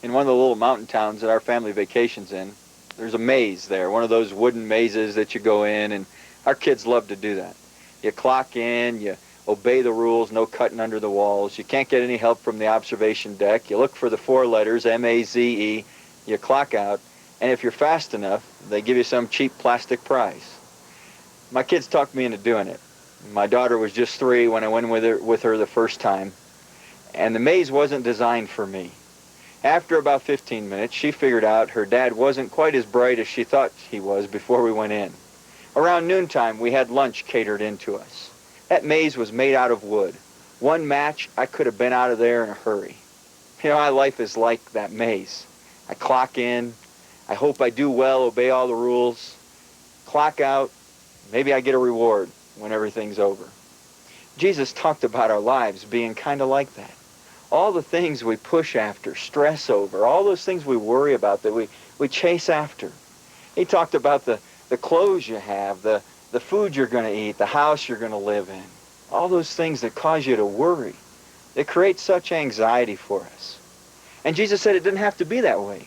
In one of the little mountain towns that our family vacations in, there's a maze there, one of those wooden mazes that you go in, and our kids love to do that. You clock in, you obey the rules, no cutting under the walls. You can't get any help from the observation deck. You look for the four letters, M-A-Z-E. You clock out, and if you're fast enough, they give you some cheap plastic prize. My kids talked me into doing it. My daughter was just 3 when I went with her the first time, and the maze wasn't designed for me. After about 15 minutes, she figured out her dad wasn't quite as bright as she thought he was before we went in. Around noontime, we had lunch catered in to us. That maze was made out of wood. One match, I could have been out of there in a hurry. You know, my life is like that maze. I clock in, I hope I do well, obey all the rules, clock out, maybe I get a reward when everything's over. Jesus talked about our lives being kind of like that. All the things we push after, stress over, all those things we worry about that we chase after. He talked about the clothes you have, the food you're going to eat, the house you're going to live in. All those things that cause you to worry. They create such anxiety for us. And Jesus said it didn't have to be that way.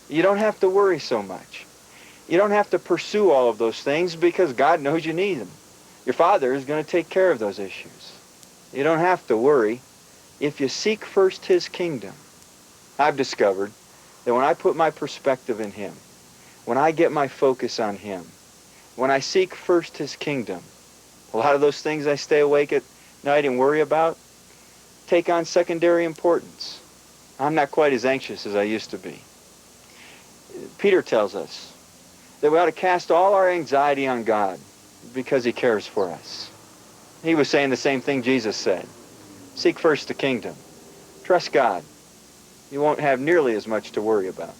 You don't have to worry so much. You don't have to pursue all of those things because God knows you need them. Your Father is going to take care of those issues. You don't have to worry if you seek first His kingdom. I've discovered that when I put my perspective in Him, when I get my focus on Him, when I seek first His kingdom, a lot of those things I stay awake at night and worry about take on secondary importance. I'm not quite as anxious as I used to be. Peter tells us that we ought to cast all our anxiety on God because He cares for us. He was saying the same thing Jesus said. Seek first the kingdom. Trust God. You won't have nearly as much to worry about.